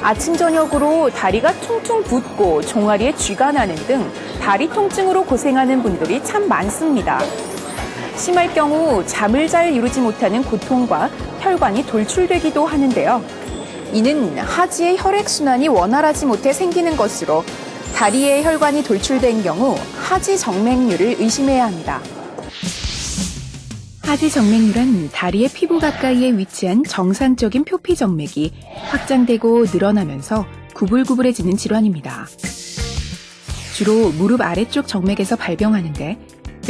아침 저녁으로 다리가 퉁퉁 붓고 종아리에 쥐가 나는 등 다리 통증으로 고생하는 분들이 참 많습니다. 심할 경우 잠을 잘 이루지 못하는 고통과 혈관이 돌출되기도 하는데요. 이는 하지의 혈액순환이 원활하지 못해 생기는 것으로 다리에 혈관이 돌출된 경우 하지 정맥류를 의심해야 합니다. 하지 정맥류란 다리의 피부 가까이에 위치한 정상적인 표피 정맥이 확장되고 늘어나면서 구불구불해지는 질환입니다. 주로 무릎 아래쪽 정맥에서 발병하는데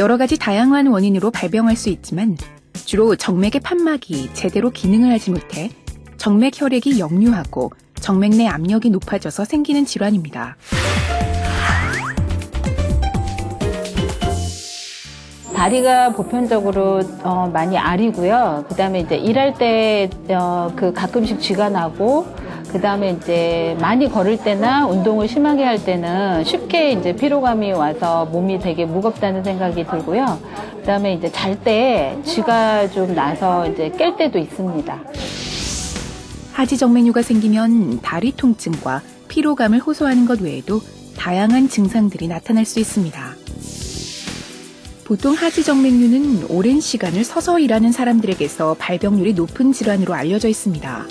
여러 가지 다양한 원인으로 발병할 수 있지만 주로 정맥의 판막이 제대로 기능을 하지 못해 정맥 혈액이 역류하고 정맥 내 압력이 높아져서 생기는 질환입니다. 다리가 보편적으로 많이 아리고요. 그다음에 이제 일할 때 가끔씩 쥐가 나고, 그다음에 이제 많이 걸을 때나 운동을 심하게 할 때는 쉽게 이제 피로감이 와서 몸이 되게 무겁다는 생각이 들고요. 그다음에 이제 잘 때 쥐가 좀 나서 이제 깰 때도 있습니다. 하지 정맥류가 생기면 다리 통증과 피로감을 호소하는 것 외에도 다양한 증상들이 나타날 수 있습니다. 보통 하지 정맥류는 오랜 시간을 서서 일하는 사람들에게서 발병률이 높은 질환으로 알려져 있습니다.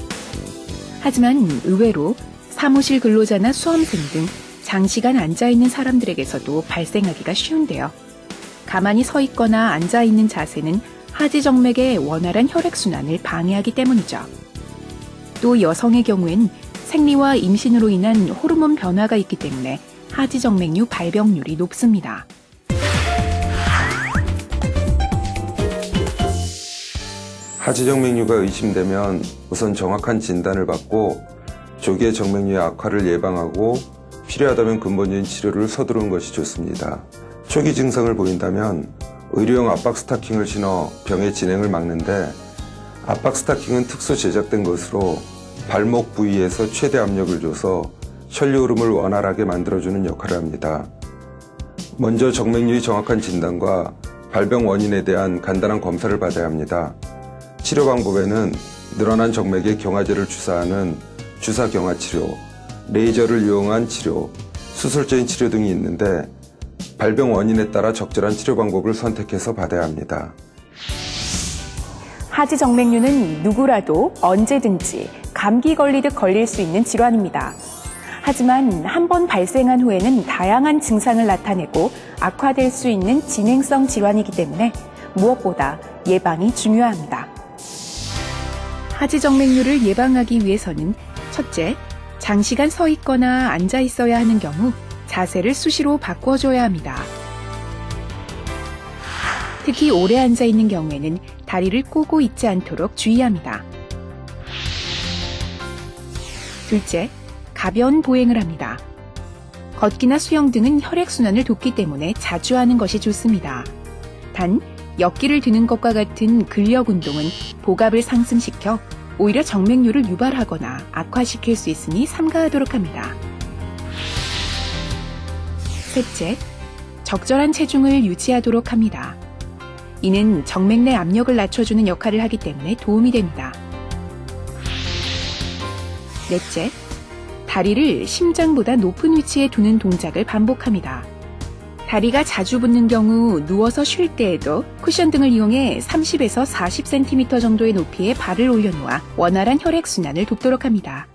하지만 의외로 사무실 근로자나 수험생 등 장시간 앉아있는 사람들에게서도 발생하기가 쉬운데요. 가만히 서 있거나 앉아있는 자세는 하지 정맥의 원활한 혈액순환을 방해하기 때문이죠. 또 여성의 경우엔 생리와 임신으로 인한 호르몬 변화가 있기 때문에 하지 정맥류 발병률이 높습니다. 하지 정맥류가 의심되면 우선 정확한 진단을 받고 조기에 정맥류의 악화를 예방하고 필요하다면 근본적인 치료를 서두르는 것이 좋습니다. 초기 증상을 보인다면 의료용 압박 스타킹을 신어 병의 진행을 막는데, 압박 스타킹은 특수 제작된 것으로 발목 부위에서 최대 압력을 줘서 혈류 흐름을 원활하게 만들어주는 역할을 합니다. 먼저 정맥류의 정확한 진단과 발병 원인에 대한 간단한 검사를 받아야 합니다. 치료 방법에는 늘어난 정맥에 경화제를 주사하는 주사 경화 치료, 레이저를 이용한 치료, 수술적인 치료 등이 있는데 발병 원인에 따라 적절한 치료 방법을 선택해서 받아야 합니다. 하지 정맥류는 누구라도 언제든지 감기 걸리듯 걸릴 수 있는 질환입니다. 하지만 한 번 발생한 후에는 다양한 증상을 나타내고 악화될 수 있는 진행성 질환이기 때문에 무엇보다 예방이 중요합니다. 하지 정맥류를 예방하기 위해서는 첫째, 장시간 서 있거나 앉아 있어야 하는 경우 자세를 수시로 바꿔줘야 합니다. 특히 오래 앉아 있는 경우에는 다리를 꼬고 있지 않도록 주의합니다. 둘째, 가벼운 보행을 합니다. 걷기나 수영 등은 혈액순환을 돕기 때문에 자주 하는 것이 좋습니다. 단, 역기를 드는 것과 같은 근력 운동은 복압을 상승시켜 오히려 정맥류를 유발하거나 악화시킬 수 있으니 삼가하도록 합니다. 셋째, 적절한 체중을 유지하도록 합니다. 이는 정맥 내 압력을 낮춰주는 역할을 하기 때문에 도움이 됩니다. 넷째, 다리를 심장보다 높은 위치에 두는 동작을 반복합니다. 다리가 자주 붓는 경우 누워서 쉴 때에도 쿠션 등을 이용해 30에서 40cm 정도의 높이에 발을 올려놓아 원활한 혈액순환을 돕도록 합니다.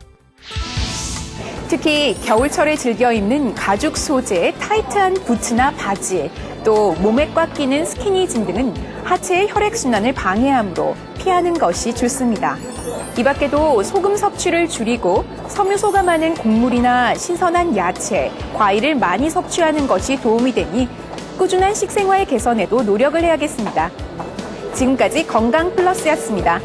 특히 겨울철에 즐겨 입는 가죽 소재의 타이트한 부츠나 바지, 또 몸에 꽉 끼는 스키니진 등은 하체의 혈액순환을 방해하므로 피하는 것이 좋습니다. 이 밖에도 소금 섭취를 줄이고 섬유소가 많은 곡물이나 신선한 야채, 과일을 많이 섭취하는 것이 도움이 되니 꾸준한 식생활 개선에도 노력을 해야겠습니다. 지금까지 건강플러스였습니다.